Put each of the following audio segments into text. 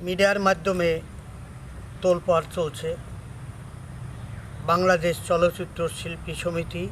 মিডিয়ার মাধ্যমে তোলপাড় চলছে। বাংলাদেশ চলচ্চিত্র শিল্পী সমিতি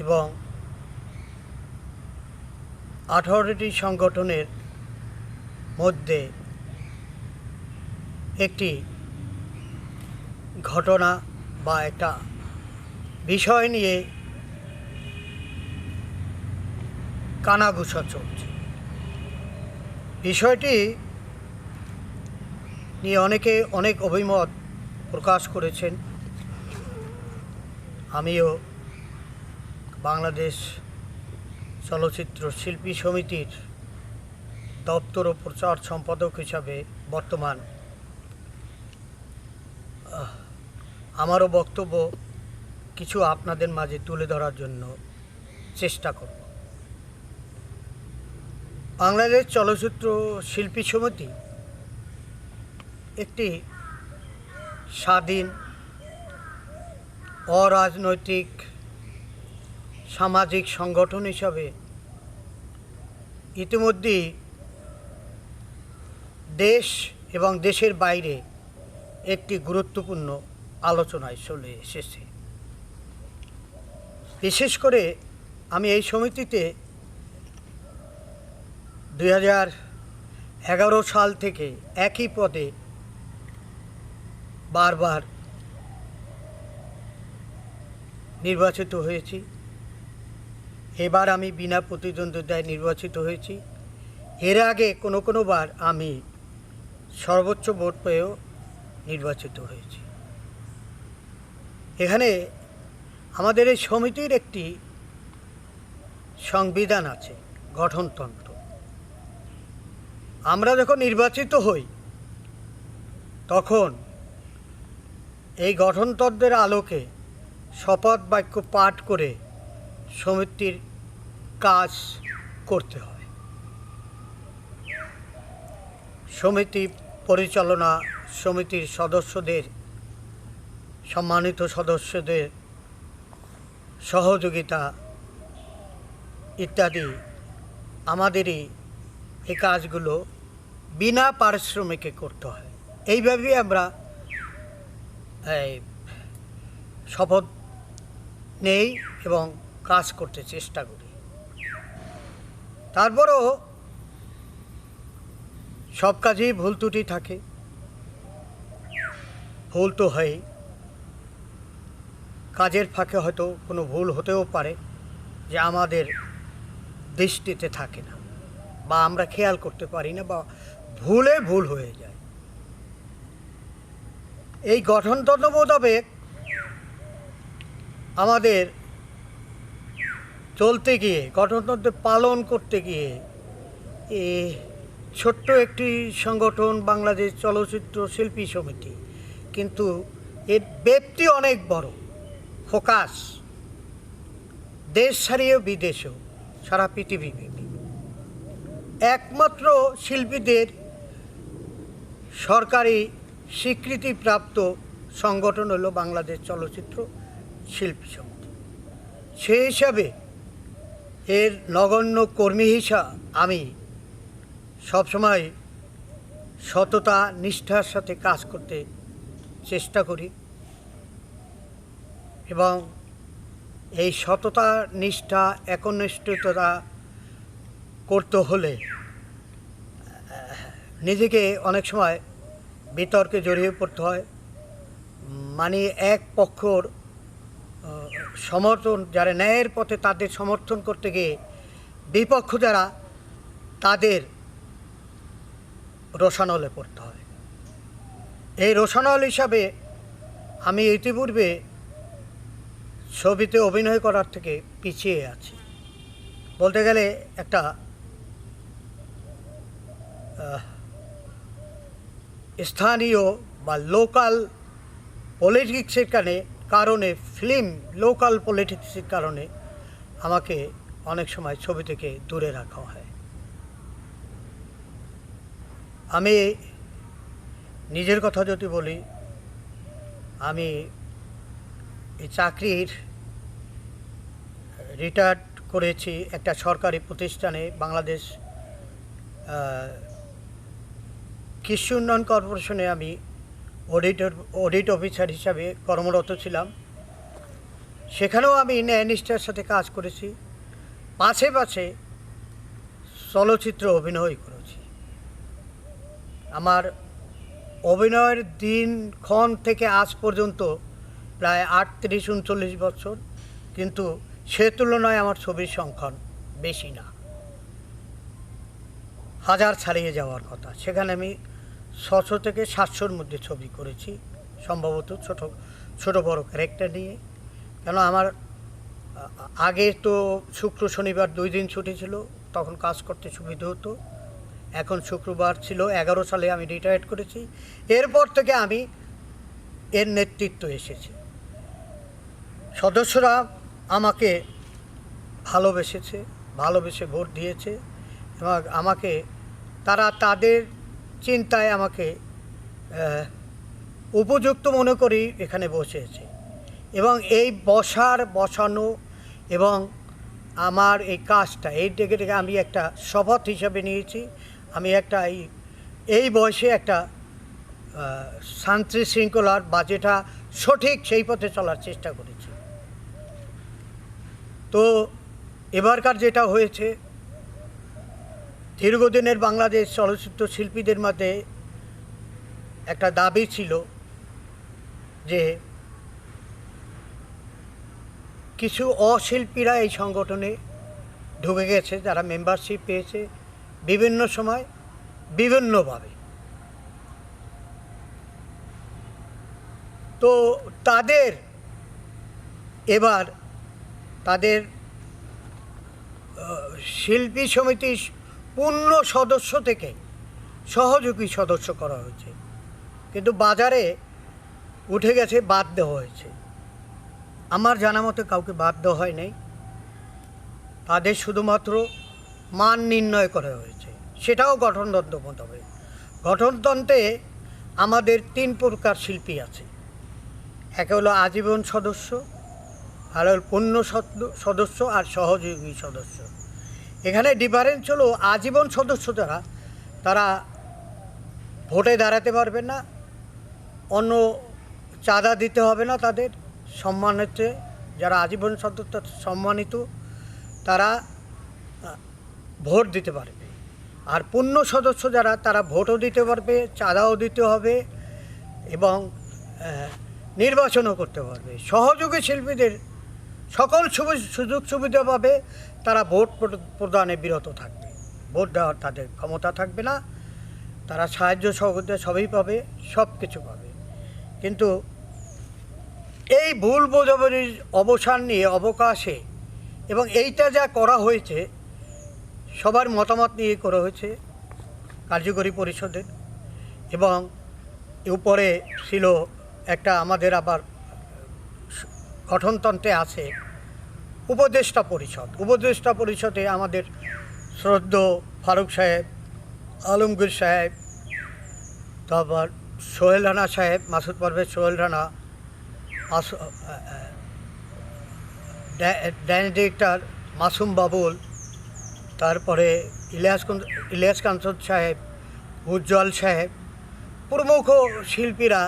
এবং 18টি সংগঠনের মধ্যে একটি ঘটনা বা একটা বিষয় নিয়ে কানাঘুষা চলছে। বিষয়টি নিয়ে অনেকে অনেক অভিমত প্রকাশ করেছেন। আমিও বাংলাদেশ চলচ্চিত্র শিল্পী সমিতির দপ্তর ও প্রচার সম্পাদক হিসাবে বর্তমান আমারও বক্তব্য কিছু আপনাদের মাঝে তুলে ধরার জন্য চেষ্টা করব। বাংলাদেশ চলচ্চিত্র শিল্পী সমিতি একটি স্বাধীন অরাজনৈতিক সামাজিক সংগঠন হিসাবে ইতিমধ্যেই দেশ এবং দেশের বাইরে একটি গুরুত্বপূর্ণ আলোচনায় চলে এসেছে। বিশেষ করে আমি এই সমিতিতে 2011 সাল থেকে একই পদে বারবার নির্বাচিত হয়েছি। এবার আমি বিনা প্রতিদ্বন্দ্বিতায় নির্বাচিত হয়েছি। এর আগে কোনোবার আমি সর্বোচ্চ ভোট পেয়েও নির্বাচিত হয়েছি। এখানে আমাদের এই সমিতির একটি সংবিধান আছে, গঠনতন্ত্র। আমরা যখন নির্বাচিত হই তখন এই গঠনতন্ত্রের আলোকে শপথ বাক্য পাঠ করে সমিতির কাজ করতে হয়। সমিতি পরিচালনা, সমিতির সদস্যদের, সম্মানিত সদস্যদের সহযোগিতা ইত্যাদি আমাদেরই এই কাজগুলো বিনা পারিশ্রমিকে করতে হয়। এইভাবেই আমরা শপথ নেই এবং কাজ করতে চেষ্টা করি। তারপরও সব কাজেই ভুল ত্রুটি থাকে, ভুল তো হয়ই। কাজের ফাঁকে হয়তো কোনো ভুল হতেও পারে যে আমাদের দৃষ্টিতে থাকে না বা আমরা খেয়াল করতে পারি না বা ভুল হয়ে যায়। এই গঠনতন্ত্র মোতাবেক আমাদের চলতে গিয়ে, গঠনতন্ত্র পালন করতে গিয়ে ছোট্ট একটি সংগঠন বাংলাদেশ চলচ্চিত্র শিল্পী সমিতি, কিন্তু এর ব্যাপ্তি অনেক বড়, ফোকাস দেশ ছাড়িয়েও বিদেশেও, সারা পৃথিবীব্যাপী। একমাত্র শিল্পীদের সরকারি স্বীকৃতিপ্রাপ্ত সংগঠন হলো বাংলাদেশ চলচ্চিত্র শিল্পী সমিতি। সেই হিসাবে এর নগণ্য কর্মী হিসাবে আমি সবসময় সততা নিষ্ঠার সাথে কাজ করতে চেষ্টা করি এবং এই সততা নিষ্ঠা একনিষ্ঠতা করতে হলে নিজেকে অনেক সময় বিতর্কে জড়িয়ে পড়তে হয়। মানে এক পক্ষর সমর্থন, যারা ন্যায়ের পথে তাদের সমর্থন করতে গিয়ে বিপক্ষ যারা, তাদের রোষানলে পড়তে হয়। এই রোষানল হিসাবে আমি ইতিপূর্বে ছবিতে অভিনয় করার থেকে পিছিয়ে আছি। বলতে গেলে একটা স্থানীয় বা লোকাল পলিটিক্সের কারণে লোকাল পলিটিক্সের কারণে আমাকে অনেক সময় ছবি থেকে দূরে রাখা হয়। আমি নিজের কথা যদি বলি, আমি এই চাকরির রিটায়ার্ড করেছি একটা সরকারি প্রতিষ্ঠানে, বাংলাদেশ কৃষি উন্নয়ন কর্পোরেশনে আমি অডিট অফিসার হিসাবে কর্মরত ছিলাম। সেখানেও আমি ন্যায়নিষ্ঠার সাথে কাজ করেছি, পাশে পাশে চলচ্চিত্র অভিনয় করেছি। আমার অভিনয়ের দিনক্ষণ থেকে আজ পর্যন্ত প্রায় 38-39 বছর, কিন্তু সে তুলনায় আমার ছবির সংখ্যান বেশি না, হাজার ছাড়িয়ে যাওয়ার কথা। সেখানে আমি 600 থেকে 700-র মধ্যে ছবি করেছি, সম্ভবত ছোট বড় ক্যারেক্টার নিয়ে। কেন আমার আগে তো শুক্র শনিবার 2 দিন ছুটি ছিল, তখন কাজ করতে সুবিধা হতো। এখন শুক্রবার ছিল, 11 সালে আমি রিটায়ার্ড করেছি। এরপর থেকে আমি এর নেতৃত্ব এসেছে। সদস্যরা আমাকে ভালোবেসে ভোট দিয়েছে এবং আমাকে তারা তাদের চিন্তায় আমাকে উপযুক্ত মনে করি এখানে বসেছে। এবং এই বসানো এবং আমার এই কাজটা এই ডেকে আমি একটা শপথ হিসাবে নিয়েছি। আমি একটা এই বয়সে একটা শান্তি শৃঙ্খলার বা যেটা সঠিক সেই পথে চলার চেষ্টা করেছি। তো এবারকার যেটা হয়েছে, দীর্ঘদিনের বাংলাদেশ চলচ্চিত্র শিল্পীদের মধ্যে একটা দাবি ছিল যে কিছু অশিল্পীরা এই সংগঠনে ঢুকে গেছে, যারা মেম্বারশিপ পেয়েছে বিভিন্ন সময় বিভিন্নভাবে। তো তাদের শিল্পী সমিতির পূর্ণ সদস্য থেকে সহযোগী সদস্য করা হয়েছে, কিন্তু বাজারে উঠে গেছে বাদ দেওয়া হয়েছে। আমার জানা মতে কাউকে বাদ দেওয়া হয় নাই, তাদের শুধুমাত্র মান নির্ণয় করা হয়েছে, সেটাও গঠনতন্ত্র মোতাবেক। গঠনতন্ত্রে আমাদের 3 প্রকার শিল্পী আছে। একে হলো আজীবন সদস্য, আর হল পূর্ণ সদস্য, আর সহযোগী সদস্য। এখানে ডিফারেন্স হলো আজীবন সদস্য যারা, তারা ভোটে দাঁড়াতে পারবে না, অন্য চাঁদা দিতে হবে না, তাদের সম্মানিত যারা আজীবন সদস্য সম্মানিত তারা ভোট দিতে পারবে। আর পূর্ণ সদস্য যারা, তারা ভোটও দিতে পারবে, চাঁদাও দিতে হবে এবং নির্বাচনও করতে পারবে। সহযোগী শিল্পীদের সকল সুযোগ সুবিধা পাবে, তারা ভোট প্রদানে বিরত থাকবে, ভোট দেওয়ার তাদের ক্ষমতা থাকবে না, তারা সাহায্য সহযোগিতা সবই পাবে, সব কিছু পাবে। কিন্তু এই ভুল বোঝাবুঝির অবসান নিয়ে অবকাশে এবং এইটা যা করা হয়েছে সবার মতামত নিয়ে করা হয়েছে কার্যকরী পরিষদের, এবং উপরে ছিল একটা আমাদের আবার গঠনতন্ত্রে আছে উপদেষ্টা পরিষদে আমাদের শ্রদ্ধেয় ফারুক সাহেব, আলমগীর সাহেব, তারপর সোহেল রানা সাহেব, মাসুদ পারভেজ সোহেল রানা, ডাইরেক্টর মাসুম বাবুল, তারপরে ইলিয়াস কাঞ্চন সাহেব, উজ্জ্বল সাহেব প্রমুখ শিল্পীরা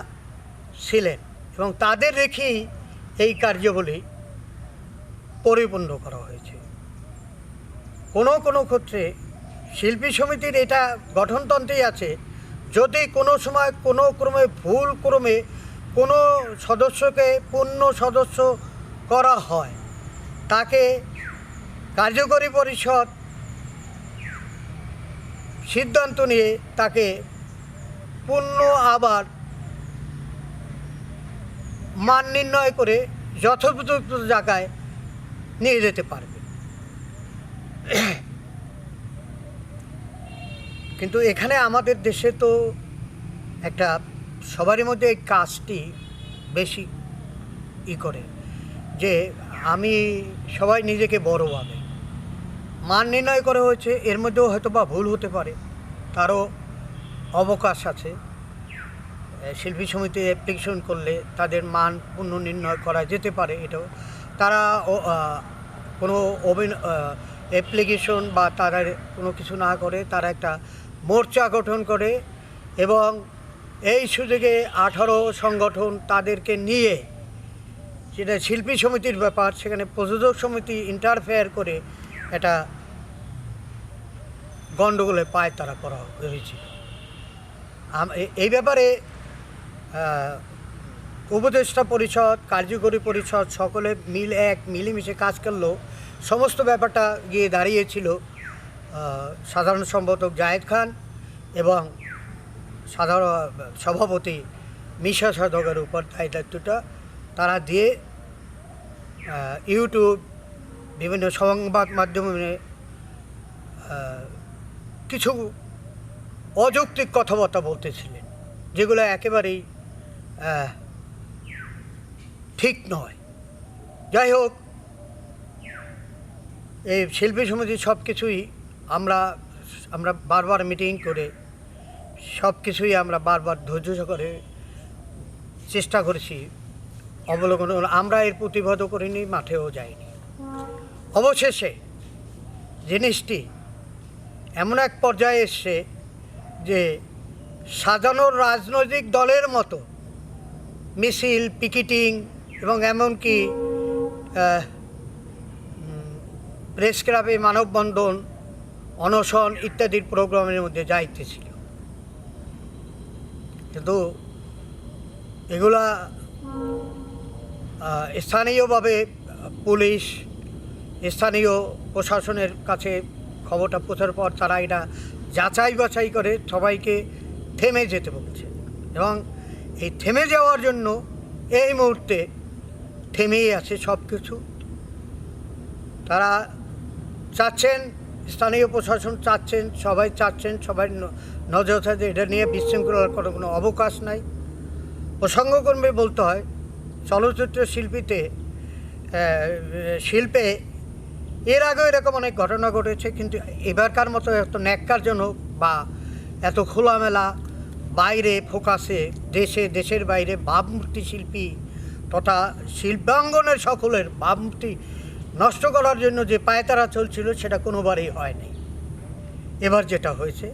ছিলেন, এবং তাদের রেখেই এই কার্যবলী পরিপূর্ণ করা হয়েছে। কোনো ক্ষেত্রে শিল্পী সমিতির এটা গঠনতন্ত্রেই আছে, যদি কোনো সময় কোনো ভুলক্রমে কোনো সদস্যকে পূর্ণ সদস্য করা হয়, তাকে কার্যকরী পরিষদ সিদ্ধান্ত নিয়ে তাকে পূর্ণ আবার মান নির্ণয় করে যথোপযুক্ত জায়গায় নিয়ে যেতে পারবে। কিন্তু এখানে আমাদের দেশে তো একটা সবারই মধ্যে এই কাজটি বেশি করে যে আমি সবাই নিজেকে বড় ভাবে মান নির্ণয় করা হয়েছে, এর মধ্যেও হয়তো বা ভুল হতে পারে, তারও অবকাশ আছে। শিল্পী সমিতি অ্যাপ্লিকেশন করলে তাদের মান পুনর্নির্ণয় করা যেতে পারে। এটাও তারা কোনো অ্যাপ্লিকেশন বা তারা কোনো কিছু না করে, তারা একটা মোর্চা গঠন করে এবং এই সুযোগে 18 সংগঠন তাদেরকে নিয়ে, যেটা শিল্পী সমিতির ব্যাপার, সেখানে প্রযোজক সমিতি ইন্টারফেয়ার করে এটা গণ্ডগোলে পায়তারা করা হয়েছিল। এই ব্যাপারে উপদেষ্টা পরিষদ, কার্যকরী পরিষদ সকলে মিলেমিশে কাজ করলেও সমস্ত ব্যাপারটা গিয়ে দাঁড়িয়েছিল সাধারণ সম্পাদক জায়েদ খান এবং সাধারণ সভাপতি মিশা সাধকের উপর দায়িত্বটা তারা দিয়ে ইউটিউব, বিভিন্ন সংবাদ মাধ্যমে কিছু অযৌক্তিক কথাবার্তা বলতেছিলেন, যেগুলো একেবারেই ঠিক নয়। যাই হোক, এই শিল্পী সমিতি সব কিছুই আমরা বারবার মিটিং করে সব কিছুই আমরা বারবার ধৈর্য করে চেষ্টা করেছি অবলোকন। আমরা এর প্রতিবাদও করিনি, মাঠেও যাইনি। অবশেষে জিনিসটি এমন এক পর্যায়ে এসছে যে সাজানো রাজনৈতিক দলের মতো মিছিল, পিকেটিং এবং এমনকি প্রেস ক্লাবে মানববন্ধন, অনশন ইত্যাদির প্রোগ্রামের মধ্যে যাইতেছিল। কিন্তু এগুলা স্থানীয়ভাবে পুলিশ, স্থানীয় প্রশাসনের কাছে খবরটা পৌঁছার পর তারা এটা যাচাই বাছাই করে সবাইকে থেমে যেতে বলছে। এবং এই থেমে যাওয়ার জন্য এই মুহূর্তে থেমেই আছে সব কিছু। তারা চাচ্ছেন, স্থানীয় প্রশাসন চাচ্ছেন, সবাই চাচ্ছেন, সবাই নজর থাকে এটা নিয়ে বিশৃঙ্খলার কোনো অবকাশ নাই। প্রসঙ্গক্রমে বলতে হয়, চলচ্চিত্র শিল্পে এর আগেও এরকম অনেক ঘটনা ঘটেছে, কিন্তু এবারকার মতো এত ন্যাক্কারজনক বা এত খোলামেলা বাইরে ফোকাসে দেশের বাইরে ভাবমূর্তি শিল্পী তথা শিল্পাঙ্গনের সকলের ভাবমূর্তি নষ্ট করার জন্য যে পায়তারা চলছিল সেটা কোনোবারই হয়নি। এবার যেটা হয়েছে,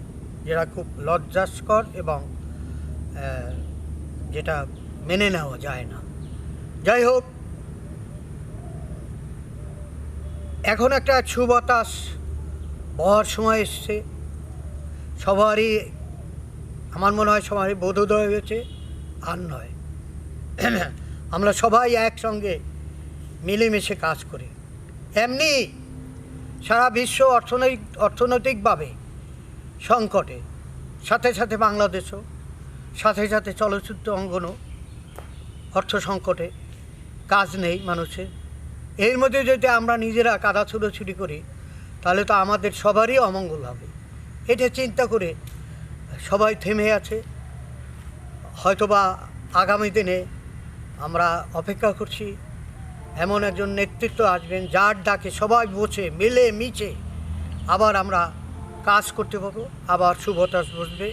যেটা খুব লজ্জাস্কর এবং যেটা মেনে নেওয়া যায় না। যাই হোক, এখন একটা সুবাতাস বহার সময় এসছে। সবারই, আমার মনে হয় সবারই বোধোদয় হয়েছে, আর নয়। আমরা সবাই একসঙ্গে মিলেমিশে কাজ করি। এমনি সারা বিশ্ব অর্থনৈতিকভাবে সংকটে, সাথে সাথে বাংলাদেশও, সাথে সাথে চলচ্চিত্র অঙ্গনও অর্থ সংকটে, কাজ নেই মানুষের। এর মধ্যে যদি আমরা নিজেরা কাদা ছুটোছুটি করি তাহলে তো আমাদের সবারই অমঙ্গল হবে। এটা চিন্তা করে সবাই থেমে আছে। হয়তোবা আগামী দিনে আমরা অপেক্ষা করছি এমন একজন নেতৃত্ব আসবেন যার ডাকে সবাই বসে মিলে মিশে আবার আমরা কাজ করতে পারবো, আবার সুবতাস বসবে।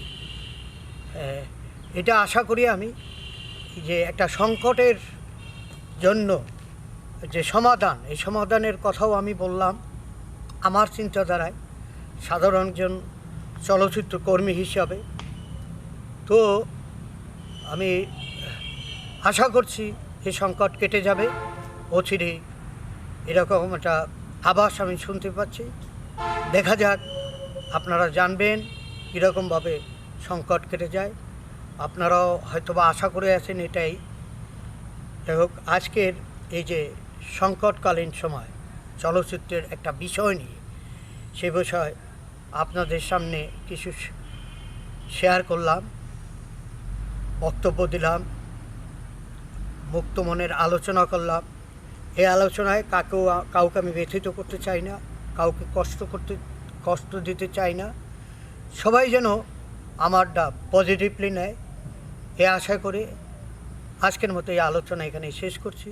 এটা আশা করি আমি, যে একটা সংকটের জন্য যে সমাধান, এই সমাধানের কথাও আমি বললাম আমার চিন্তাধারায় সাধারণ একজন চলচ্চিত্র কর্মী হিসাবে। তো আমি আশা করছি এই সংকট কেটে যাবে অচিরেই। এরকম একটা আভাস আমি শুনতে পাচ্ছি। দেখা যাক, আপনারা জানবেন কীরকমভাবে সংকট কেটে যায়। আপনারাও হয়তোবা আশা করে আছেন এটাই। যাই হোক, আজকের এই যে সংকটকালীন সময় চলচ্চিত্রের একটা বিষয় নিয়ে, সে বিষয় আপনাদের সামনে কিছু শেয়ার করলাম, বক্তব্য দিলাম, মুক্ত মনের আলোচনা করলাম। এই আলোচনায় কাউকে আমি ব্যথিত করতে চাই না, কাউকে কষ্ট দিতে চাই না। সবাই যেন আমারটা পজিটিভলি নেয়, এ আশা করে আজকের মতো এই আলোচনা এখানে শেষ করছি।